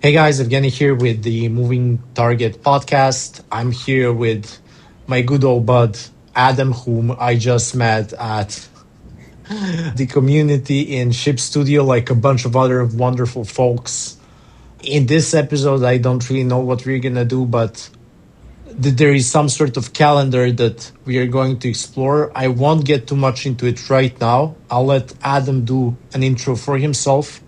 Hey guys, Evgenii here with the Moving Target podcast. I'm here with my good old bud, Adam, whom I just met at the community in Ship Studio, like a bunch of other wonderful folks. In this episode, I don't really know what we're going to do, but there is some sort of calendar that we are going to explore. I won't get too much into it right now. I'll let Adam do an intro for himself,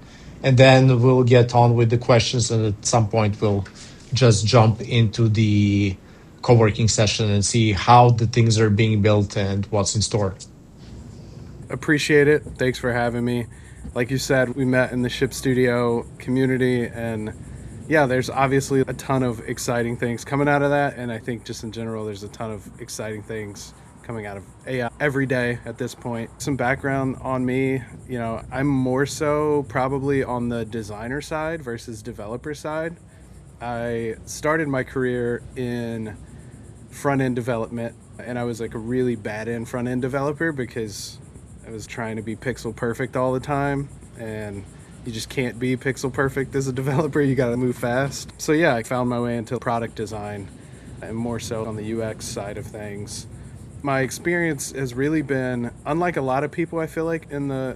and then we'll get on with the questions. And at some point, we'll just jump into the co-working session and see how the things are being built and what's in store. Appreciate it. Thanks for having me. Like you said, we met in the Ship Studio community, and yeah, there's obviously a ton of exciting things coming out of that, and I think just in general there's a ton of exciting things coming out of AI every day at this point. Some background on me, I'm more so probably on the designer side versus developer side. I started my career in front-end development, and I was like a really bad front-end developer because I was trying to be pixel perfect all the time, and you just can't be pixel perfect as a developer. You got to move fast. So yeah, I found my way into product design and more so on the UX side of things. My experience has really been, unlike a lot of people I feel like in the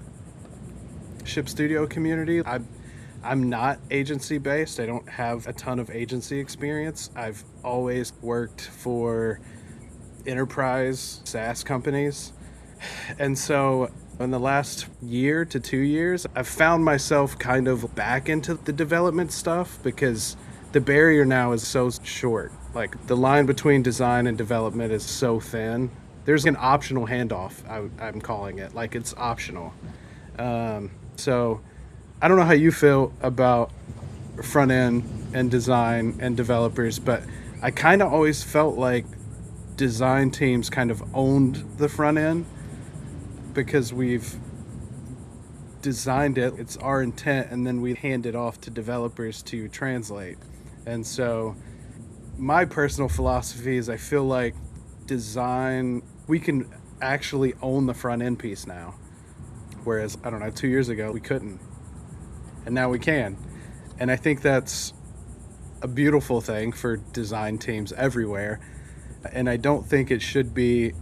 Ship Studio community, I'm not agency based. I don't have a ton of agency experience. I've always worked for enterprise SaaS companies. And so in the last year to 2 years, I've found myself kind of back into the development stuff because the barrier now is so short. Like the line between design and development is so thin. There's an optional handoff, I'm calling it. Like it's optional. So I don't know how you feel about front end and design and developers, but I kind of always felt like design teams kind of owned the front end because we've designed it, it's our intent, and then we hand it off to developers to translate. And so my personal philosophy is I feel like design, we can actually own the front end piece now. Whereas, 2 years ago, we couldn't. And now we can. And I think that's a beautiful thing for design teams everywhere. And I don't think it should be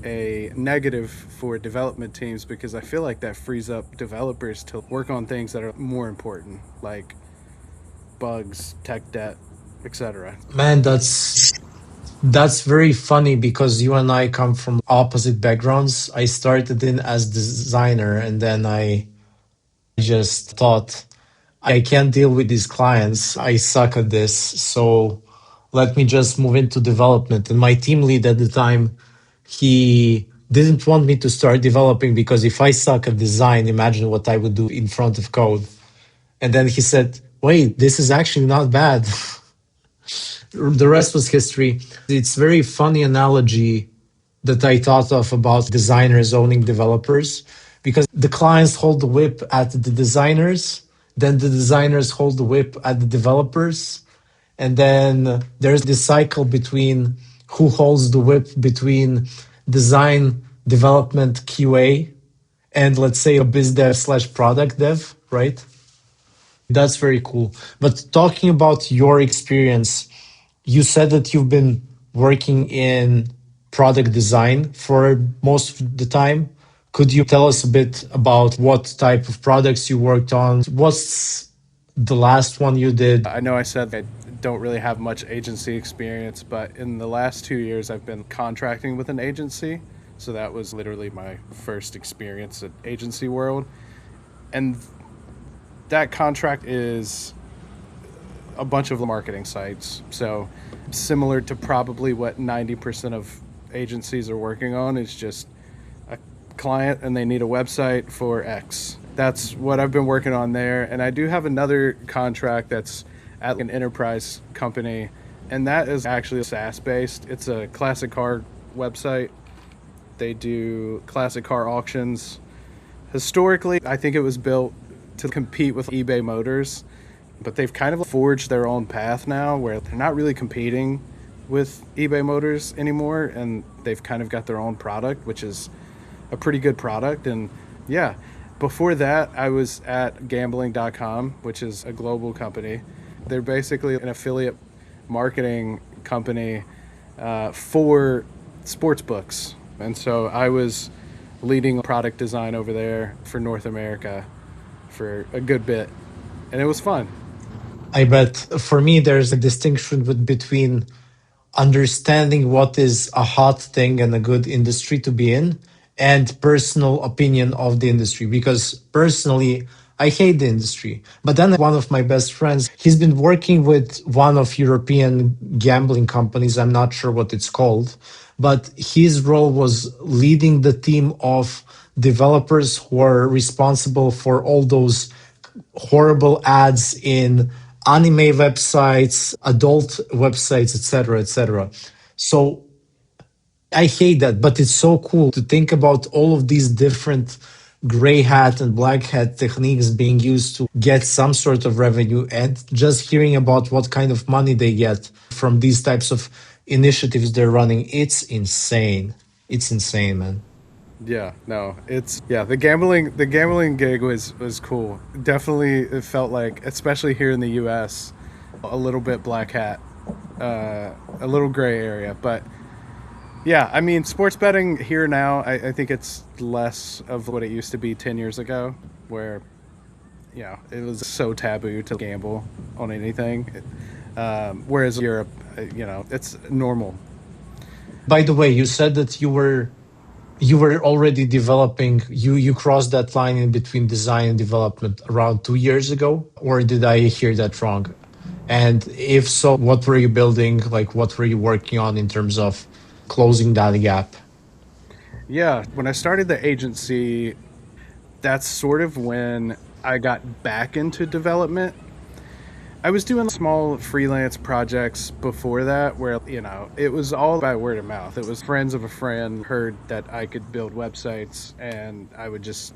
a negative for development teams because I feel like that frees up developers to work on things that are more important, like bugs, tech debt, etc. Man, that's very funny because you and I come from opposite backgrounds. I started in as designer, and then I just thought I can't deal with these clients. I suck at this. So let me just move into development. And my team lead at the time, he didn't want me to start developing because if I suck at design, imagine what I would do in front of code. And then he said, wait, this is actually not bad. The rest was history. It's a very funny analogy that I thought of about designers owning developers because the clients hold the whip at the designers, then the designers hold the whip at the developers, and then there's this cycle between who holds the whip between design, development, QA, and let's say a biz dev slash product dev, right? That's very cool. But talking about your experience, you said that you've been working in product design for most of the time. Could you tell us a bit about what type of products you worked on? What's the last one you did? I know I said I don't really have much agency experience, but in the last 2 years, I've been contracting with an agency. So that was literally my first experience at agency world. And that contract is a bunch of marketing sites. So similar to probably what 90% of agencies are working on is just a client and they need a website for X. That's what I've been working on there. And I do have another contract that's at an enterprise company, and that is actually SaaS based. It's a classic car website. They do classic car auctions. Historically, I think it was built to compete with eBay Motors, but they've kind of forged their own path now where they're not really competing with eBay Motors anymore, and they've kind of got their own product, which is a pretty good product. And yeah, Before that, I was at gambling.com, which is a global company. They're basically an affiliate marketing company for sports books. And so I was leading product design over there for North America for a good bit. And it was fun. I bet for me, there's a distinction between understanding what is a hot thing and a good industry to be in and personal opinion of the industry. Because personally, I hate the industry. But then one of my best friends, he's been working with one of European gambling companies. I'm not sure what it's called, but his role was leading the team of developers who are responsible for all those horrible ads in anime websites, adult websites, etc., etc. So I hate that, but it's so cool to think about all of these different gray hat and black hat techniques being used to get some sort of revenue, and just hearing about what kind of money they get from these types of initiatives they're running. It's insane. It's insane, man. Yeah, no, it's yeah. The gambling gig was cool. Definitely, it felt like, especially here in the U.S., a little bit black hat, a little gray area. But yeah, I mean, sports betting here now, I think it's less of what it used to be 10 years ago, where it was so taboo to gamble on anything. Whereas Europe, it's normal. By the way, you said that you were already developing, you crossed that line in between design and development around 2 years ago, or did I hear that wrong? And if so, what were you building? Like, what were you working on in terms of closing that gap? Yeah, when I started the agency, that's sort of when I got back into development. I was doing small freelance projects before that where, it was all by word of mouth. It was friends of a friend heard that I could build websites and I would just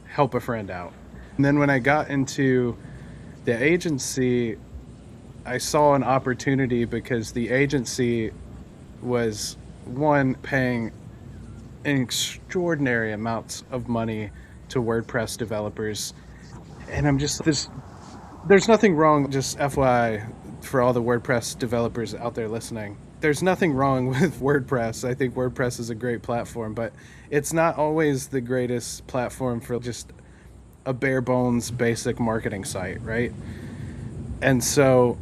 help a friend out. And then when I got into the agency, I saw an opportunity because the agency was one paying an extraordinary amounts of money to WordPress developers. And I'm just this there's nothing wrong, just FYI, for all the WordPress developers out there listening. There's nothing wrong with WordPress. I think WordPress is a great platform, but it's not always the greatest platform for just a bare bones basic marketing site, right? And so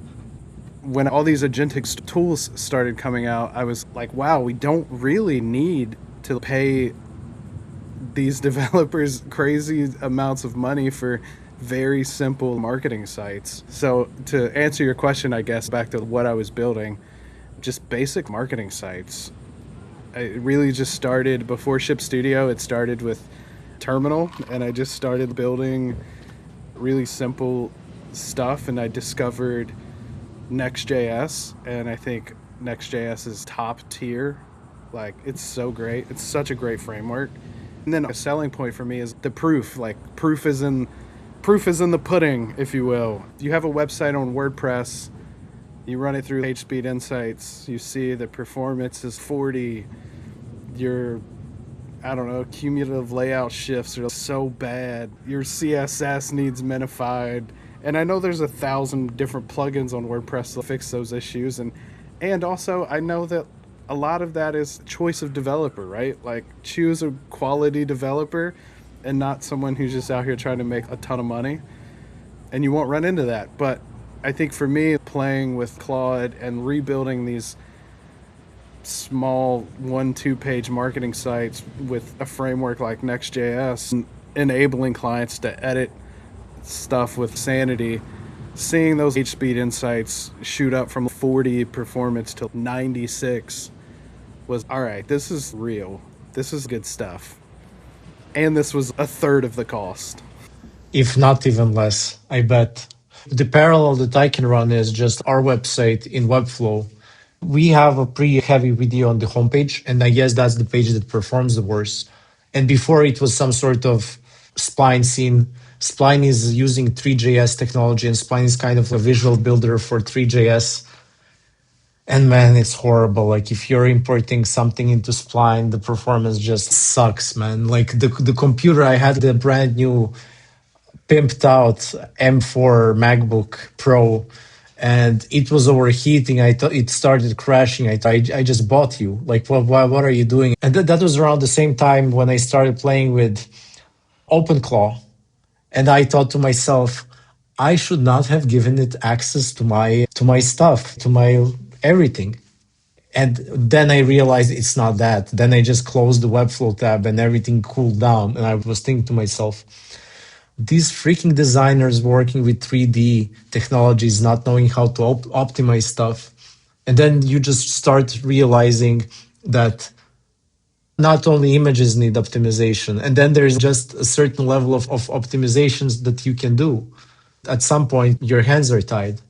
when all these agentic tools started coming out, I was like, wow, we don't really need to pay these developers crazy amounts of money for very simple marketing sites. So to answer your question, I guess back to what I was building, just basic marketing sites. It really just started before Ship Studio. It started with Terminal, and I just started building really simple stuff, and I discovered Next.js, and I think Next.js is top tier. Like, it's so great. It's such a great framework. And then a selling point for me is the proof. Like, proof is in the pudding, if you will. You have a website on WordPress, you run it through PageSpeed Insights, you see the performance is 40, your, I don't know, cumulative layout shifts are so bad, your CSS needs minified, and I know there's 1,000 different plugins on WordPress to fix those issues, and also I know that a lot of that is choice of developer, right? Like, choose a quality developer and not someone who's just out here trying to make a ton of money, and you won't run into that. But I think for me, playing with Claude and rebuilding these small 1-2 page marketing sites with a framework like Next.js, enabling clients to edit stuff with Sanity, seeing those HSpeed insights shoot up from 40 performance to 96 was, all right, this is real. This is good stuff. And this was a third of the cost. If not even less, I bet. The parallel that I can run is just our website in Webflow. We have a pretty heavy video on the homepage, and I guess that's the page that performs the worst. And before it was some sort of Spline scene. Spline is using 3JS technology, and Spline is kind of a visual builder for 3JS. And man, it's horrible. Like if you're importing something into Spline, the performance just sucks, man. Like the computer I had, the brand new pimped out M4 MacBook Pro, and it was overheating. I thought it started crashing. I just bought you. Like what are you doing? And that was around the same time when I started playing with OpenClaw, and I thought to myself, I should not have given it access to my stuff, to my everything. And then I realized it's not that. Then I just closed the Webflow tab and everything cooled down. And I was thinking to myself, these freaking designers working with 3D technologies, not knowing how to optimize stuff. And then you just start realizing that not only images need optimization, and then there's just a certain level of optimizations that you can do. At some point, your hands are tied.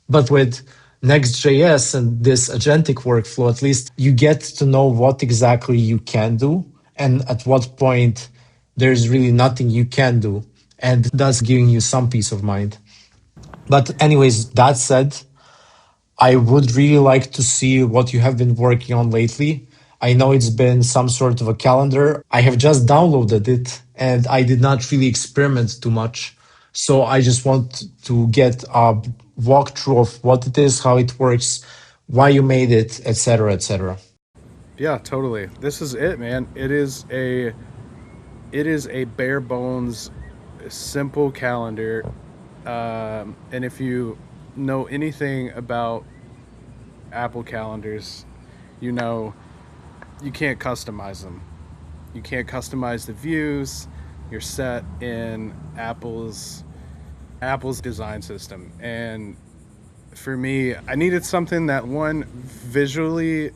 But with Next.js and this agentic workflow, at least you get to know what exactly you can do and at what point there's really nothing you can do. And that's giving you some peace of mind. But, anyways, that said, I would really like to see what you have been working on lately. I know it's been some sort of a calendar. I have just downloaded it and I did not really experiment too much. So I just want to get a walkthrough of what it is, how it works, why you made it, etc., etc. Yeah, totally. This is it, man. It is a bare bones, simple calendar. And if you know anything about Apple calendars, you know you can't customize them. You can't customize the views. You're set in Apple's design system. And for me, I needed something that one visually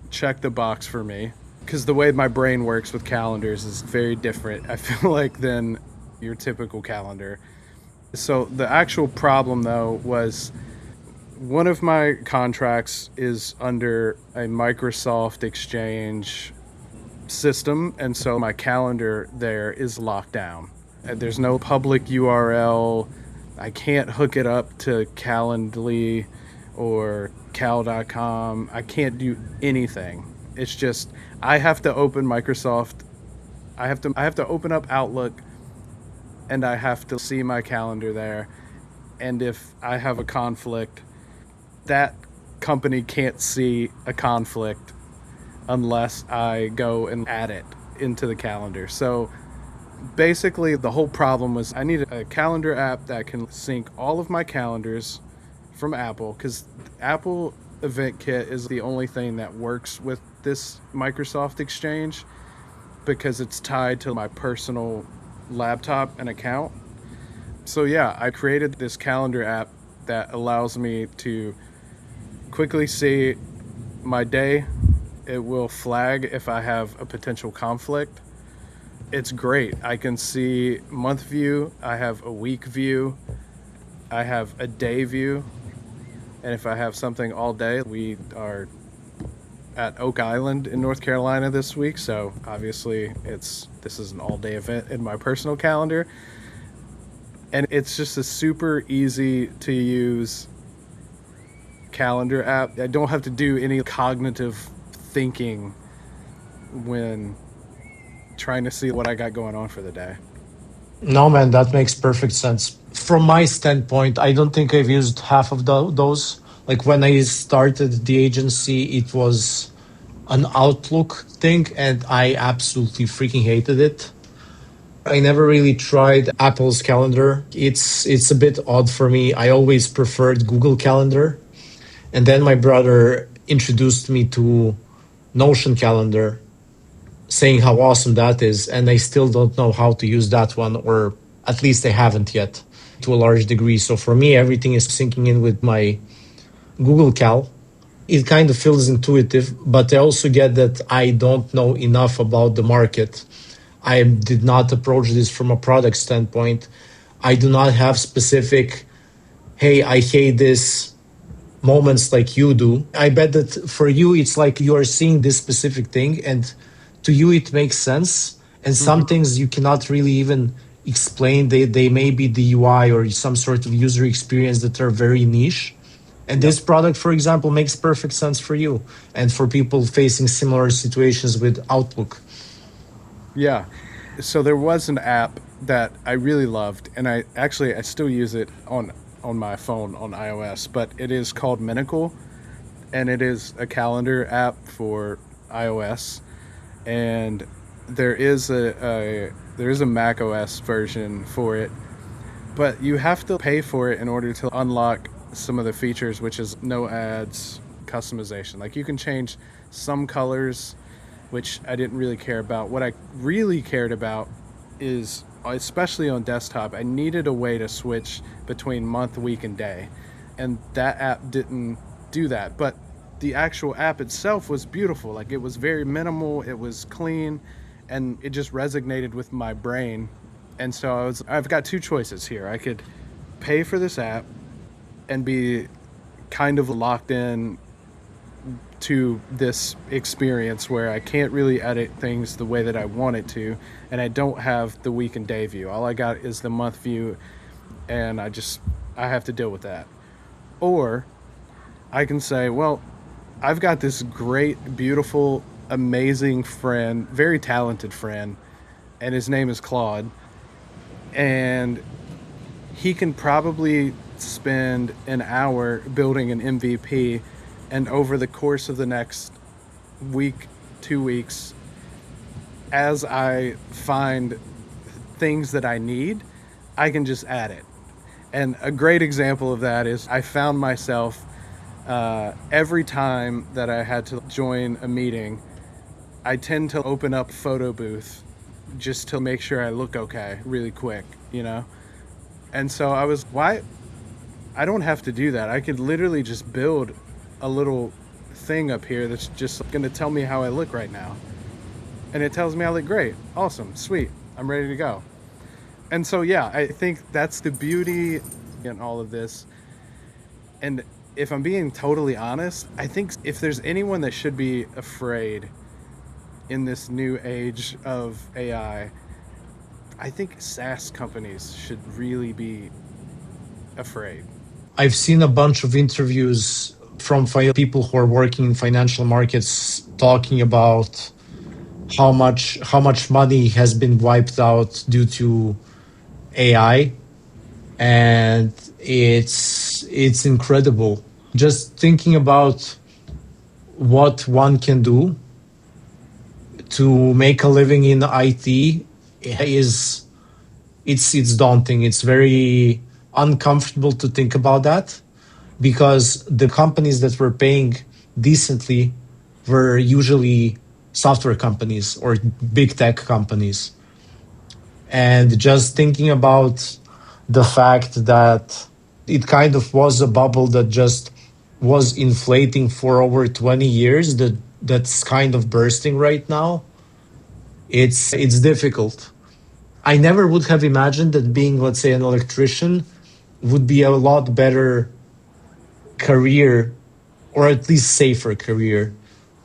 checked the box for me, because the way my brain works with calendars is very different, I feel like, than your typical calendar. So the actual problem though was one of my contracts is under a Microsoft Exchange system, and so my calendar there is locked down. There's no public URL. I can't hook it up to Calendly or cal.com. I can't do anything. It's just I have to open Microsoft. I have to open up Outlook, and I have to see my calendar there. And if I have a conflict, that company can't see a conflict unless I go and add it into the calendar. So basically, the whole problem was I needed a calendar app that can sync all of my calendars from Apple, because Apple Event Kit is the only thing that works with this Microsoft Exchange because it's tied to my personal laptop and account. So yeah, I created this calendar app that allows me to quickly see my day. It will flag if I have a potential conflict. It's great. I can see month view, I have a week view, I have a day view, and if I have something all day, we are at Oak Island in North Carolina this week, so obviously this is an all-day event in my personal calendar. And it's just a super easy to use calendar app. I don't have to do any cognitive thinking when trying to see what I got going on for the day. No, man, that makes perfect sense. From my standpoint, I don't think I've used half of those. Like when I started the agency, it was an Outlook thing, and I absolutely freaking hated it. I never really tried Apple's calendar. It's a bit odd for me. I always preferred Google Calendar. And then my brother introduced me to Notion Calendar, saying how awesome that is. And I still don't know how to use that one, or at least I haven't yet to a large degree. So for me, everything is syncing in with my Google Cal. It kind of feels intuitive, but I also get that I don't know enough about the market. I did not approach this from a product standpoint. I do not have specific, hey, I hate this moments like you do. I bet that for you, it's like you are seeing this specific thing, and to you, it makes sense. And some Mm-hmm. things you cannot really even explain. They may be the UI or some sort of user experience that are very niche. And Yep. this product, for example, makes perfect sense for you and for people facing similar situations with Outlook. Yeah. So there was an app that I really loved, and I still use it on my phone on iOS, but it is called Minical, and it is a calendar app for iOS. And there is a Mac OS version for it, but you have to pay for it in order to unlock some of the features, which is no ads, customization. Like you can change some colors, which I didn't really care about. What I really cared about is, especially on desktop, I needed a way to switch between month, week, and day. And that app didn't do that. But the actual app itself was beautiful. Like it was very minimal, it was clean, and it just resonated with my brain. And so I've got two choices here. I could pay for this app and be kind of locked in to this experience where I can't really edit things the way that I want it to, and I don't have the week and day view. All I got is the month view, and I have to deal with that. Or I can say, well, I've got this great, beautiful, amazing friend, very talented friend, and his name is Claude, and he can probably spend an hour building an MVP, and over the course of the next week, 2 weeks, as I find things that I need, I can just add it. And a great example of that is I found myself every time that I had to join a meeting, I tend to open up Photo Booth just to make sure I look okay really quick, you know? And so why? I don't have to do that. I could literally just build a little thing up here that's just going to tell me how I look right now. And it tells me I look great. Awesome. Sweet. I'm ready to go. And so, yeah, I think that's the beauty in all of this. And if I'm being totally honest, I think if there's anyone that should be afraid in this new age of I think SaaS companies should really be afraid. I've seen a bunch of interviews from people who are working in financial markets talking about how much money has been wiped out due to AI, and it's incredible. Just thinking about what one can do to make a living in IT is it's daunting. It's very uncomfortable to think about that because the companies that were paying decently were usually software companies or big tech companies. And just thinking about the fact that it kind of was a bubble that just was inflating for over 20 years, that's kind of bursting right now. It's difficult. I never would have imagined that being, let's say, an electrician would be a lot better career, or at least safer career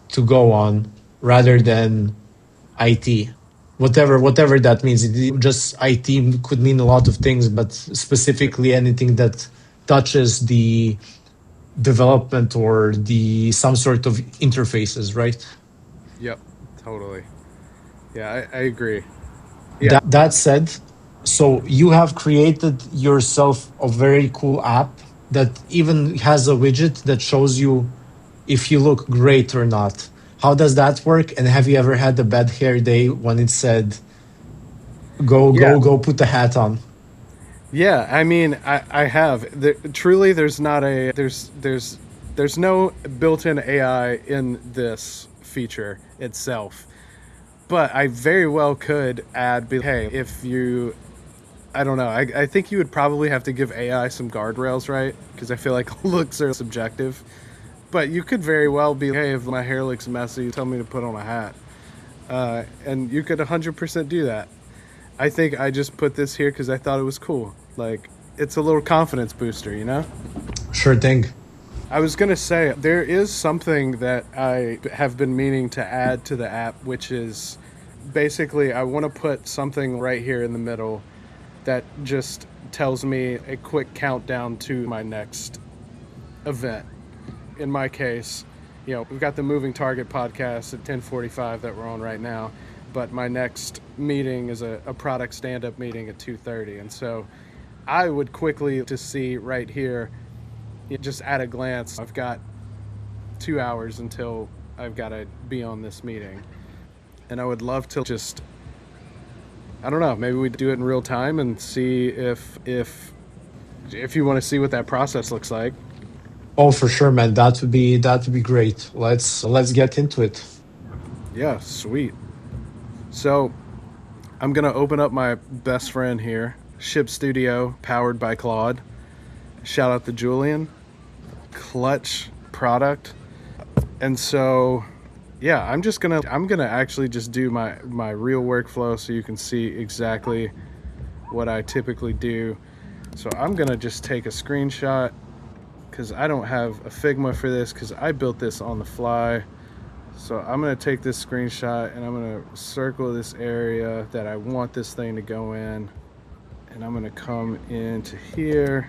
to go on rather than IT. Whatever that means. Just IT could mean a lot of things, but specifically anything that touches the development or the some sort of interfaces, right? Yep, totally. Yeah, I agree. Yeah, That said, so you have created yourself a very cool app that even has a widget that shows you if you look great or not. How does that work? And have you ever had a bad hair day when it said, go, yeah, go, go put the hat on? yeah. I mean, I have. Truly, there's no built-in AI in this feature itself, but I very well could add, hey, if you, I don't know. I think you would probably have to give AI some guardrails, right? Because I feel like looks are subjective. But you could very well be, hey, if my hair looks messy, tell me to put on a hat. And you could 100% do that. I think I just put this here because I thought it was cool. Like, it's a little confidence booster, you know? Sure thing. I was going to say, there is something that I have been meaning to add to the app, which is basically I want to put something right here in the middle that just tells me a quick countdown to my next event. In my case, we've got the Moving Target podcast at 10:45 that we're on right now, but my next meeting is a product stand-up meeting at 2:30, and so I would quickly to see right here, just at a glance, I've got 2 hours until I've got to be on this meeting, and I would love to just, I don't know, maybe we do it in real time and see if you want to see what that process looks like. Oh, for sure, man. That would be great. Let's get into it. Yeah, sweet. So I'm gonna open up my best friend here, Ship Studio, powered by Claude. Shout out to Julian. Clutch product. And so, yeah, I'm gonna actually just do my real workflow so you can see exactly what I typically do. So I'm gonna just take a screenshot because I don't have a Figma for this because I built this on the fly. So I'm gonna take this screenshot and I'm gonna circle this area that I want this thing to go in, and I'm gonna come into here,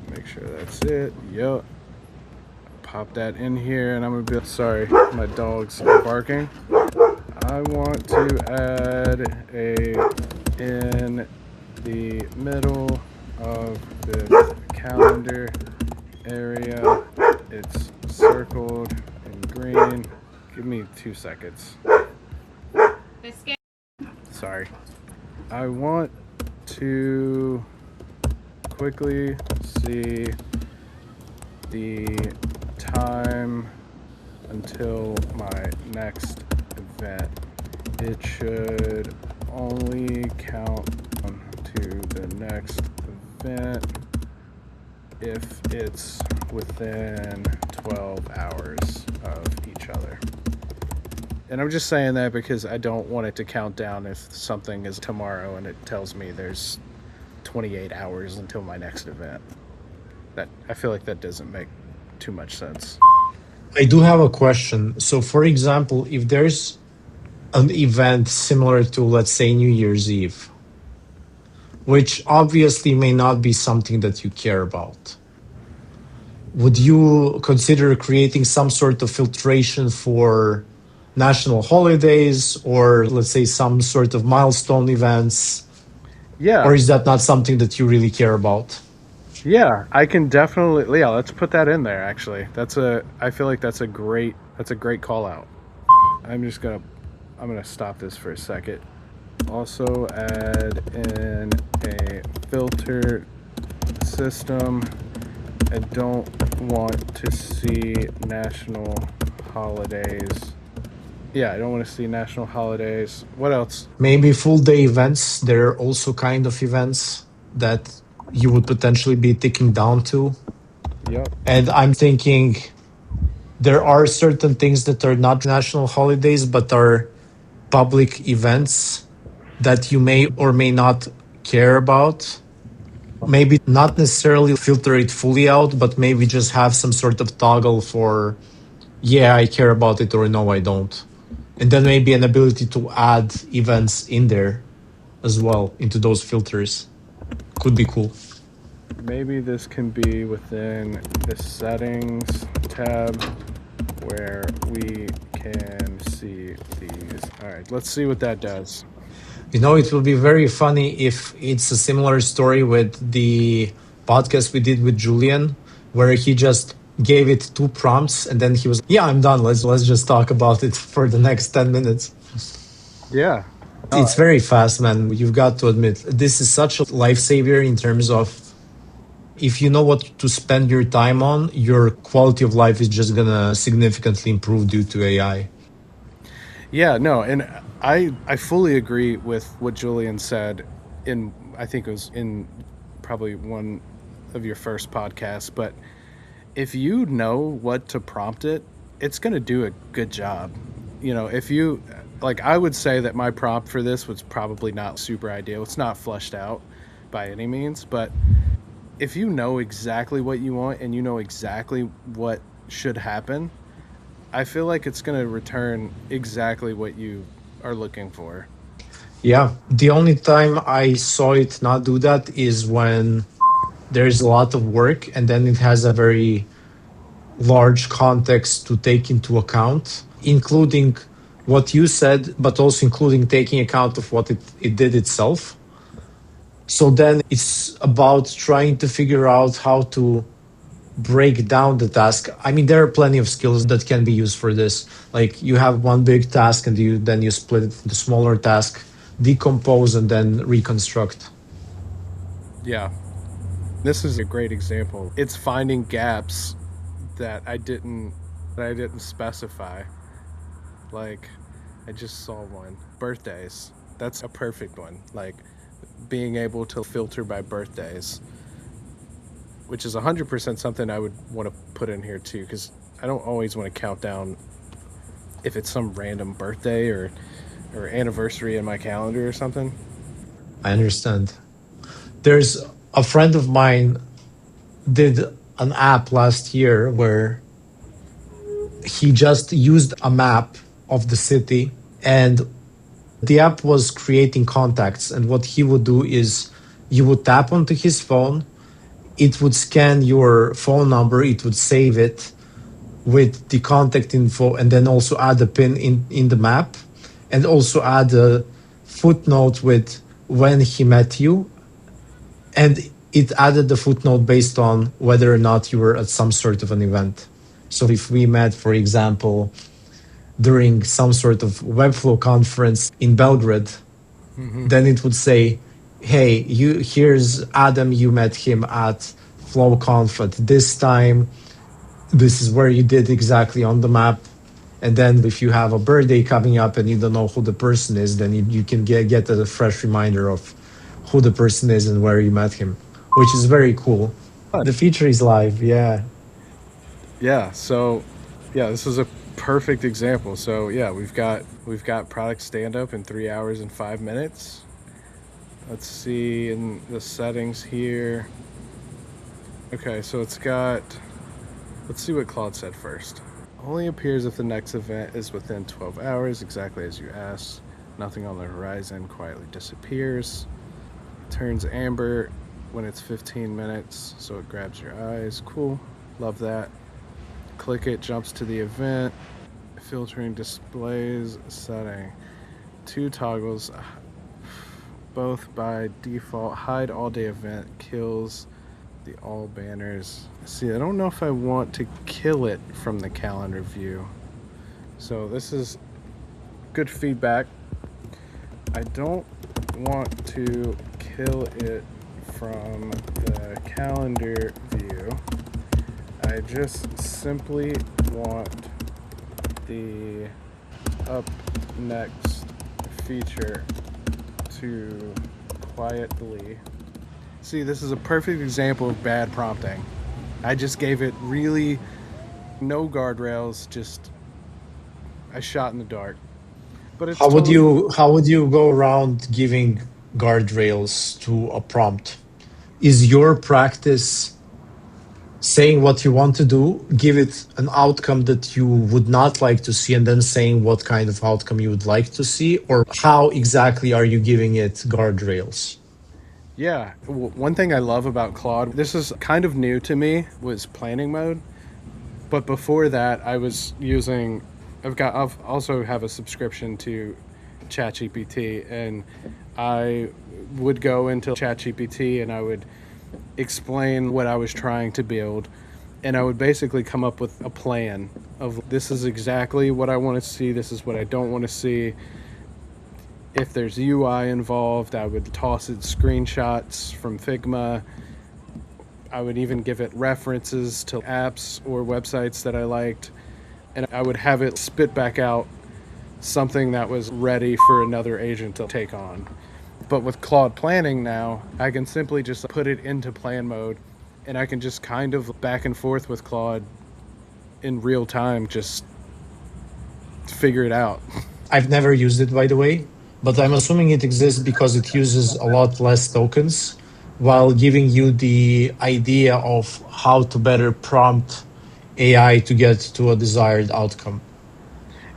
make sure that's it. Yep. Pop that in here, and I'm gonna be sorry, my dog's barking. I want to add a in the middle of this calendar area. It's circled in green. Give me 2 seconds. Sorry. I want to quickly see the time until my next event. It should only count to the next event if it's within 12 hours of each other. And I'm just saying that because I don't want it to count down if something is tomorrow and it tells me there's 28 hours until my next event. That I feel like that doesn't make too much sense. I do have a question. So, for example, if there's an event similar to, let's say, New Year's Eve, which obviously may not be something that you care about, would you consider creating some sort of filtration for national holidays or, let's say, some sort of milestone events? Yeah, Or is that not something that you really care about? yeah, I can definitely. Yeah, let's put that in there. Actually, I feel like that's a great call out. I'm just gonna. I'm gonna stop this for a second. Also add in a filter system. I don't want to see national holidays. Yeah, I don't want to see national holidays. What else? Maybe full day events. There are also kind of events that you would potentially be ticking down to. Yep. And I'm thinking there are certain things that are not national holidays, but are public events that you may or may not care about. Maybe not necessarily filter it fully out, but maybe just have some sort of toggle for, yeah, I care about it, or no, I don't. And then maybe an ability to add events in there as well into those filters could be cool. Maybe this can be within the settings tab where we can see these. All right, let's see what that does. It will be very funny if it's a similar story with the podcast we did with Julian, where he just gave it two prompts and then he was, yeah, I'm done. Let's just talk about it for the next 10 minutes. Yeah. It's very fast, man. You've got to admit, this is such a lifesaver in terms of if you know what to spend your time on, your quality of life is just going to significantly improve due to AI. Yeah, no, and I fully agree with what Julian said in, I think it was in probably one of your first podcasts, but if you know what to prompt it, it's going to do a good job. If you, like, I would say that my prompt for this was probably not super ideal. It's not fleshed out by any means, but if you know exactly what you want and you know exactly what should happen, I feel like it's going to return exactly what you are looking for. Yeah. The only time I saw it not do that is when there's a lot of work and then it has a very large context to take into account, including what you said, but also including taking account of what it did itself. So then it's about trying to figure out how to break down the task. I mean, there are plenty of skills that can be used for this. Like you have one big task and you split it into smaller tasks, decompose and then reconstruct. Yeah, this is a great example. It's finding gaps that I didn't specify. Like, I just saw one. Birthdays. That's a perfect one. Like, being able to filter by birthdays, which is 100% something I would want to put in here too, because I don't always want to count down if it's some random birthday or anniversary in my calendar or something. I understand. There's a friend of mine did an app last year where he just used a map of the city, and the app was creating contacts. And what he would do is you would tap onto his phone, it would scan your phone number, it would save it with the contact info, and then also add a pin in the map, and also add a footnote with when he met you. And it added the footnote based on whether or not you were at some sort of an event. So if we met, for example, during some sort of Webflow conference in Belgrade, then it would say, hey, here's Adam, you met him at FlowConf at this time. This is where you did exactly on the map. And then if you have a birthday coming up and you don't know who the person is, then you can get a fresh reminder of who the person is and where you met him, which is very cool. The feature is live, yeah. Yeah, so yeah, this is a perfect example. So yeah, we've got product stand up in 3 hours and 5 minutes. Let's see in the settings here. Okay, so let's see what Claude said first. Only appears if the next event is within 12 hours, exactly as you asked. Nothing on the horizon quietly disappears. Turns amber when it's 15 minutes, so it grabs your eyes. Cool, love that. Click it, jumps to the event. Filtering displays setting. 2 toggles, both by default. Hide all day event, kills the all banners. See, I don't know if I want to kill it from the calendar view. So this is good feedback. I don't want to kill it from the calendar view. I just simply want the up next feature to quietly. See, this is a perfect example of bad prompting. I just gave it really no guardrails, just I shot in the dark. But it's totally How would you go around giving guardrails to a prompt? Is your practice saying what you want to do, give it an outcome that you would not like to see, and then saying what kind of outcome you would like to see? Or how exactly are you giving it guardrails? yeah. One thing I love about Claude, this is kind of new to me, was planning mode. But before that, I was using. I've also have a subscription to ChatGPT, and I would go into ChatGPT and I would explain what I was trying to build, and I would basically come up with a plan of this is exactly what I want to see, this is what I don't want to see. If there's UI involved, I would toss it screenshots from Figma. I would even give it references to apps or websites that I liked, and I would have it spit back out something that was ready for another agent to take on. But with Claude Planning now, I can simply just put it into plan mode, and I can just kind of back and forth with Claude in real time, just figure it out. I've never used it, by the way, but I'm assuming it exists because it uses a lot less tokens while giving you the idea of how to better prompt AI to get to a desired outcome.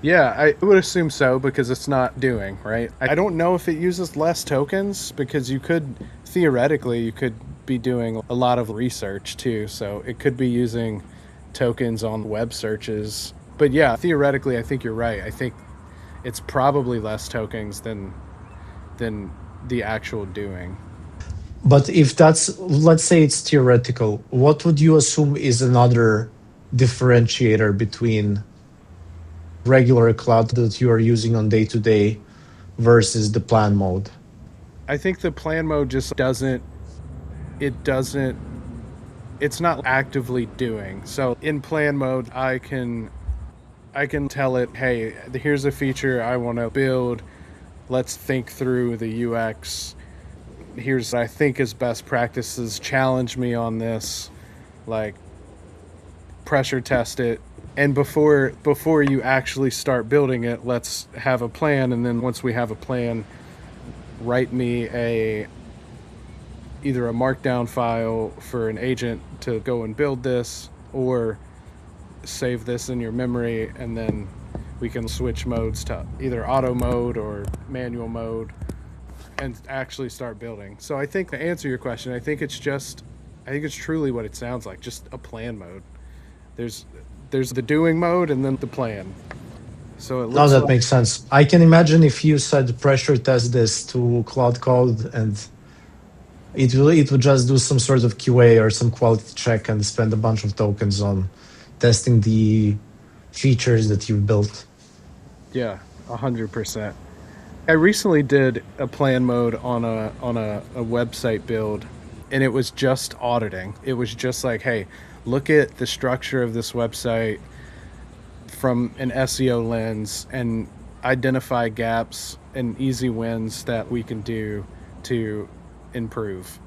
Yeah, I would assume so because it's not doing, right? I don't know if it uses less tokens because theoretically, you could be doing a lot of research too. So it could be using tokens on web searches. But yeah, theoretically, I think you're right. I think it's probably less tokens than the actual doing. But if that's, let's say it's theoretical, what would you assume is another differentiator between regular cloud that you are using on day to day versus the plan mode? I think the plan mode just doesn't, it doesn't, it's not actively doing. So in plan mode, I can tell it, hey, here's a feature I want to build. Let's think through the UX. Here's what I think is best practices. Challenge me on this. Like, pressure test it. And before you actually start building it, let's have a plan. And then once we have a plan, write me either a markdown file for an agent to go and build this, or save this in your memory, and then we can switch modes to either auto mode or manual mode and actually start building. So I think, to answer your question, I think it's truly what it sounds like, just a plan mode. There's the doing mode and then the plan. So it No, looks that like, makes sense. I can imagine if you said pressure test this to Cloud Code and it would just do some sort of QA or some quality check and spend a bunch of tokens on testing the features that you've built. yeah, 100%. I recently did a plan mode on a website build, and it was just auditing. It was just like, hey, look at the structure of this website from an SEO lens and identify gaps and easy wins that we can do to improve.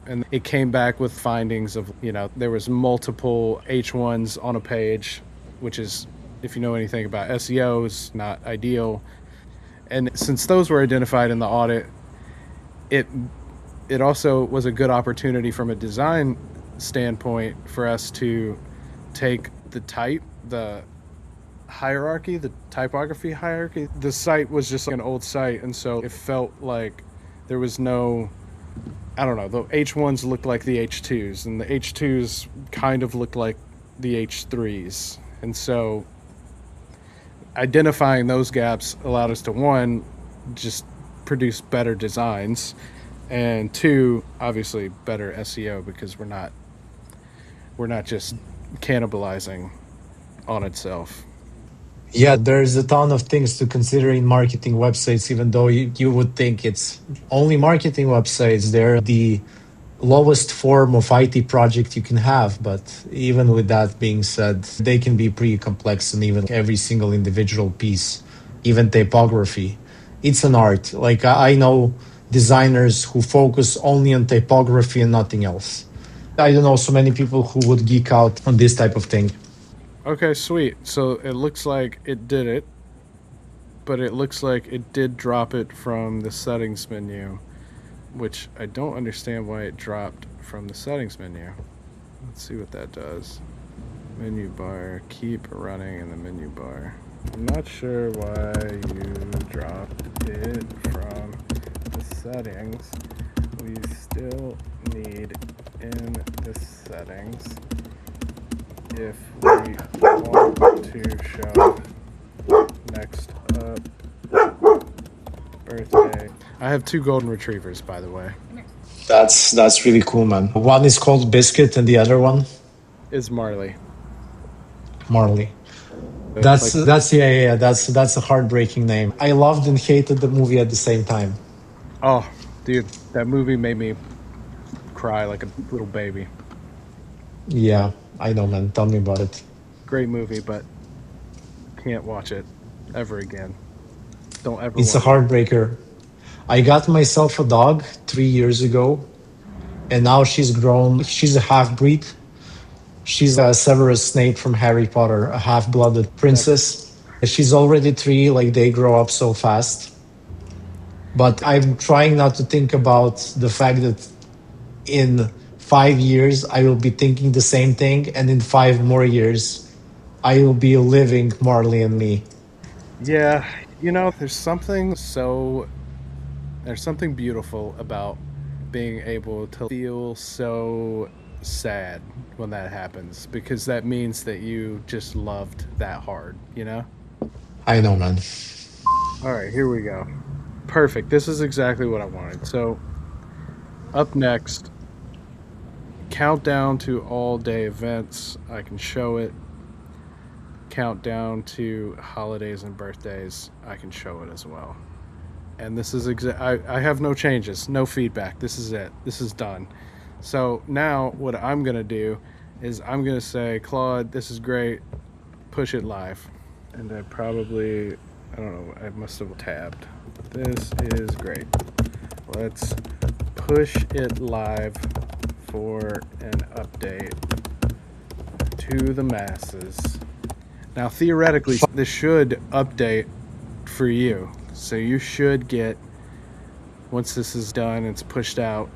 And it came back with findings of, there was multiple H1s on a page, which is, if you know anything about SEO, is not ideal. And since those were identified in the audit, it it also was a good opportunity from a design standpoint for us to take the hierarchy, the typography hierarchy. The site was just like an old site, and so it felt like there was no, I don't know, the H1s looked like the H2s, and the H2s kind of looked like the H3s. And so identifying those gaps allowed us to, one, just produce better designs, and two, obviously better SEO, because we're not just cannibalizing on itself. Yeah, there's a ton of things to consider in marketing websites, even though you would think it's only marketing websites. They're the lowest form of IT project you can have. But even with that being said, they can be pretty complex, and even every single individual piece, even typography, it's an art. Like I know designers who focus only on typography and nothing else. I don't know so many people who would geek out on this type of thing. Okay, sweet. So it looks like it did it, but it looks like it did drop it from the settings menu, which I don't understand why it dropped from the settings menu. Let's see what that does. Menu bar, keep running in the menu bar. I'm not sure why you dropped it from the settings. We still need in the settings if we want to show next up birthday. I have two golden retrievers, by the way. That's really cool, man. One is called Biscuit, and the other one Is Marley. Marley. Like, That's yeah. That's a heartbreaking name. I loved and hated the movie at the same time. oh, dude, that movie made me cry like a little baby. Yeah, I know, man. Tell me about it. Great movie, but can't watch it ever again. Don't ever It's a want to. heartbreaker. I got myself a dog 3 years ago, and now she's grown. She's a half breed. She's a Severus Snape from Harry Potter, a half blooded That's princess. She's already three, like they grow up so fast. But I'm trying not to think about the fact that in 5 years, I will be thinking the same thing. And in 5 more years, I will be living Marley and me. yeah. There's something beautiful about being able to feel so sad when that happens because that means that you just loved that hard, you know? I know, man. All right, here we go. Perfect. This is exactly what I wanted. So, up next, countdown to all day events. I can show it. Countdown to holidays and birthdays. I can show it as well. And this is I have no changes, no feedback. This is it. This is done. So now what I'm going to do is I'm going to say, Claude, this is great. Push it live. And I don't know, I must have tabbed. This is great. Let's push it live for an update to the masses. Now, theoretically, this should update for you. So you should get, once this is done and it's pushed out,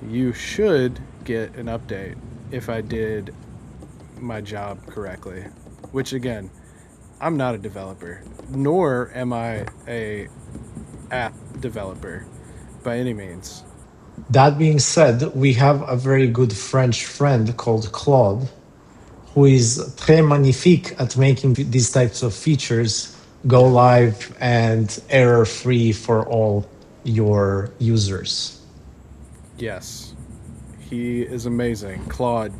you should get an update if I did my job correctly. Which, again, I'm not a developer, nor am I a app developer by any means. That being said, we have a very good French friend called Claude, who is très magnifique at making these types of features go Yeah. live and error free for all your users. Yes. He is amazing. Claude,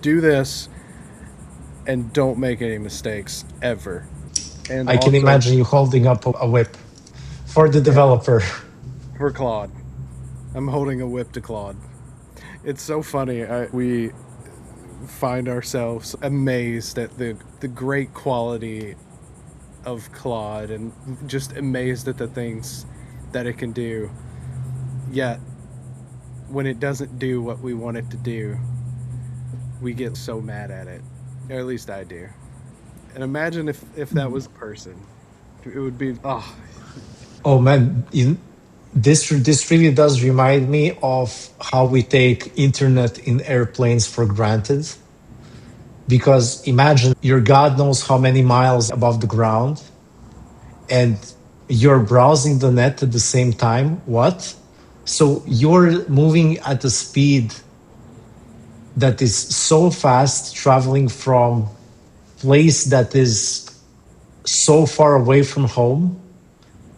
do this and don't make any mistakes ever. And I can also, imagine you holding up a whip for the yeah, developer. for Claude. I'm holding a whip to Claude. It's so funny. We find ourselves amazed at the great quality of Claude and just amazed at the things that it can do. Yet, when it doesn't do what we want it to do, we get so mad at it. Or at least I do. And imagine if that was a person. It would be, oh, Oh man, this really does remind me of how we take internet in airplanes for granted. Because imagine you're God knows how many miles above the ground and you're browsing the net at the same time. What? So you're moving at a speed that is so fast, traveling from place that is so far away from home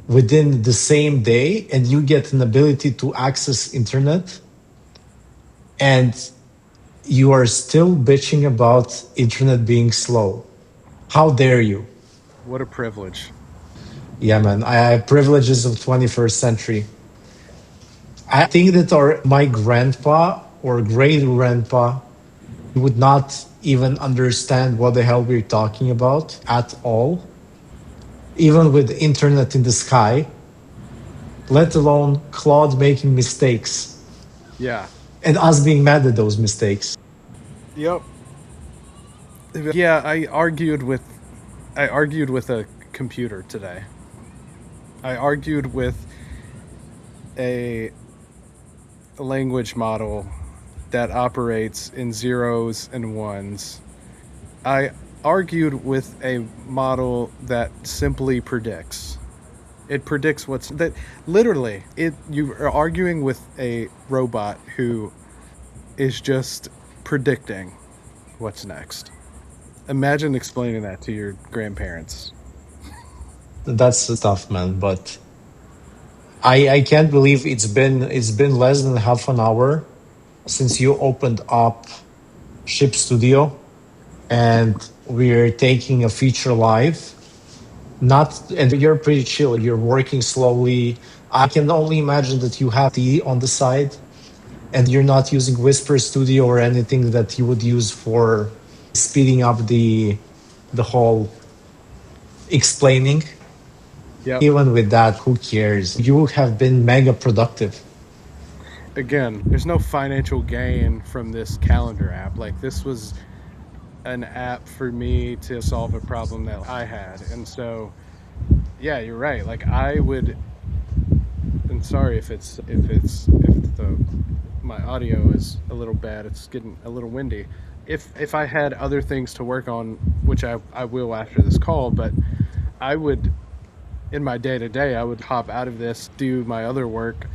within the same day, and you get an ability to access internet, and you are still bitching about internet being slow. How dare you? what a privilege. Yeah, man. I have privileges of 21st century. I think that my grandpa or great grandpa would not even understand what the hell we're talking about at all, even with internet in the sky, let alone Claude making mistakes Yeah. and us being mad at those mistakes. Yep. Yeah, I argued with a computer today. I argued with a language model that operates in zeros and ones. I argued with a model that simply predicts. It predicts what's that literally it you are arguing with a robot who is just predicting what's next. Imagine explaining that to your grandparents. That's tough, man. But I can't believe it's been less than half an hour since you opened up Ship Studio and we're taking a feature live. Not and you're pretty chill. You're working slowly. I can only imagine that you have tea on the side and you're not using Whisper Studio or anything that you would use for speeding up the whole explaining. Yep. Even with that, who cares? You have been mega productive. Again, there's no financial gain from this calendar app. Like this was an app for me to solve a problem that I had. And so yeah, you're right. Like I would and sorry if the my audio is a little bad. It's getting a little windy. If I had other things to work on, which I will after this call, but I would in my day to day, I would hop out of this, do my other work,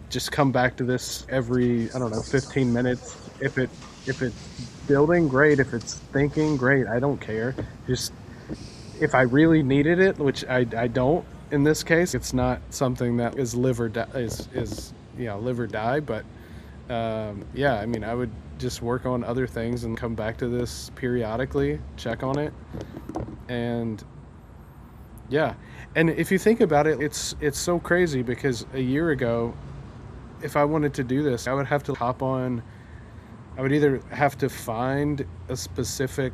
just come back to this every, I don't know, 15 minutes. If it If it's building, great. If it's thinking, great. I don't care. Just if I really needed it, which I don't in this case, it's not something that is live or die, is live or die. But yeah, I mean, I would just work on other things and come back to this periodically, check on it, and yeah. And if you think about it, it's so crazy because a year ago, if I wanted to do this, I would have to hop on. I would either have to find a specific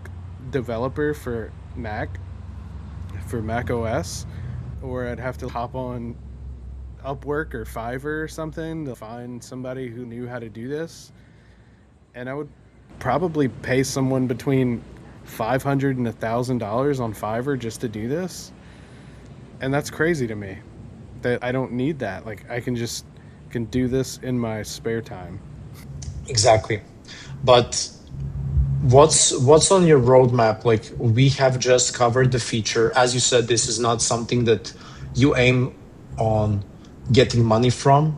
developer for Mac OS, or I'd have to hop on Upwork or Fiverr or something to find somebody who knew how to do this. And I would probably pay someone between $500 and $1,000 on Fiverr just to do this. And that's crazy to me that I don't need that. Like I can do this in my spare time. Exactly. But what's on your roadmap? Like we have just covered the feature. As you said, this is not something that you aim on getting money from.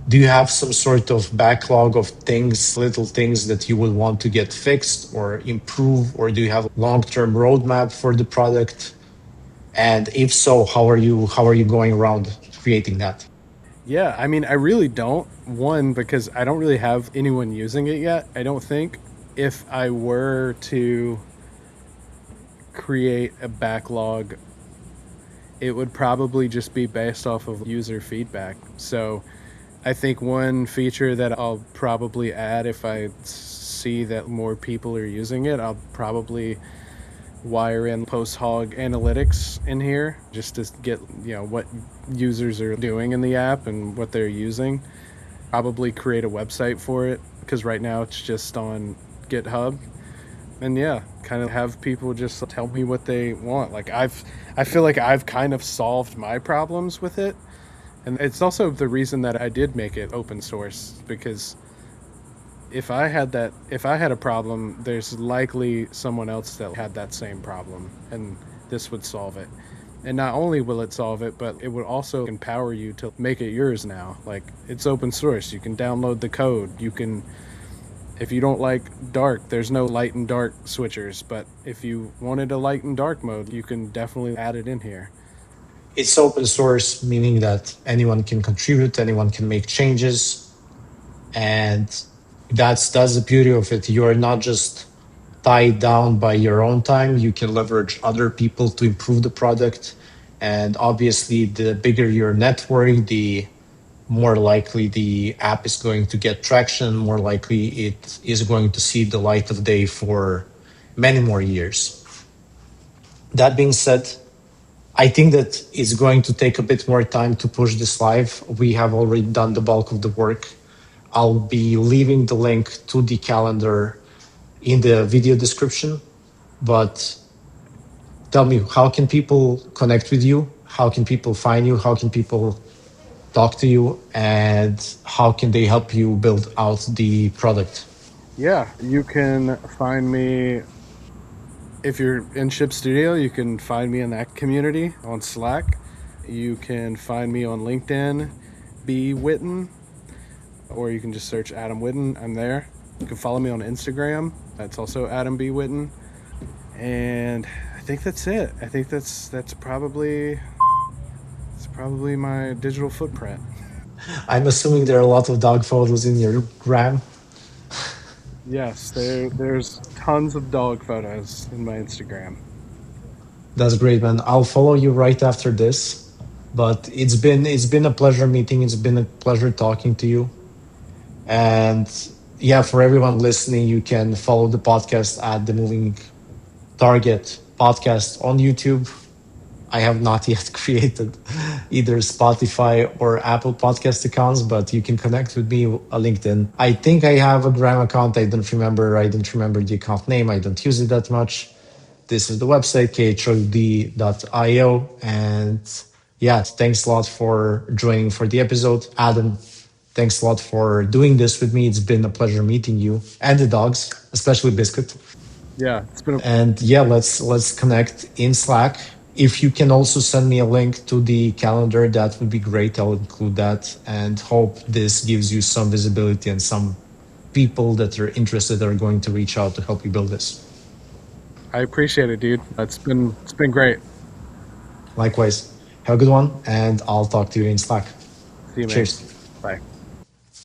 Do you have some sort of backlog of things, little things that you would want to get fixed or improve, or do you have a long-term roadmap for the product? And if so, how are you going around creating that? Yeah, I mean, I really don't. One, because I don't really have anyone using it yet. I don't think if I were to create a backlog, it would probably just be based off of user feedback. So I think one feature that I'll probably add if I see that more people are using it, I'll probably wire in post hog analytics in here just to get what users are doing in the app and what they're using. Probably create a website for it because right now it's just on GitHub. And yeah, kind of have people just tell me what they want. Like I feel like I've kind of solved my problems with it. And it's also the reason that I did make it open source because if I had a problem, there's likely someone else that had that same problem and this would solve it. And not only will it solve it, but it would also empower you to make it yours now. Like it's open source. You can download the code. You can if you don't like dark, there's no light and dark switchers, but if you wanted a light and dark mode, you can definitely add it in here. It's open source, meaning that anyone can contribute, anyone can make changes, and that's the beauty of it. You're not just tied down by your own time. You can leverage other people to improve the product. And obviously, the bigger your network, the more likely the app is going to get traction, more likely it is going to see the light of day for many more years. That being said, I think that it's going to take a bit more time to push this live. We have already done the bulk of the work. I'll be leaving the link to the calendar in the video description. But tell me, how can people connect with you? How can people find you? How can people talk to you? And how can they help you build out the product? Yeah, you can find me if you're in Ship Studio, you can find me in that community on Slack. You can find me on LinkedIn, B Whitten, or you can just search Adam Whitten. I'm there. You can follow me on Instagram. That's also Adam B Whitten. And I think that's it. I think that's probably my digital footprint. I'm assuming there are a lot of dog photos in your gram. Yes, there's tons of dog photos in my Instagram. That's great, man. I'll follow you right after this. But it's been a pleasure meeting. It's been a pleasure talking to you. And yeah, for everyone listening, you can follow the podcast at the Moving Target podcast on YouTube. I have not yet created either Spotify or Apple podcast accounts, but you can connect with me on LinkedIn. I think I have a Gram account. I don't remember. I don't remember the account name. I don't use it that much. This is the website, khod.io. And yeah, thanks a lot for joining for the episode. Adam, thanks a lot for doing this with me. It's been a pleasure meeting you and the dogs, especially Biscuit. Yeah, it's been a And yeah, let's connect in Slack. If you can also send me a link to the calendar, that would be great. I'll include that and hope this gives you some visibility and some people that are interested are going to reach out to help you build this. I appreciate it, dude. It's been great. Likewise, have a good one, and I'll talk to you in Slack. See you, man. Cheers. Bye.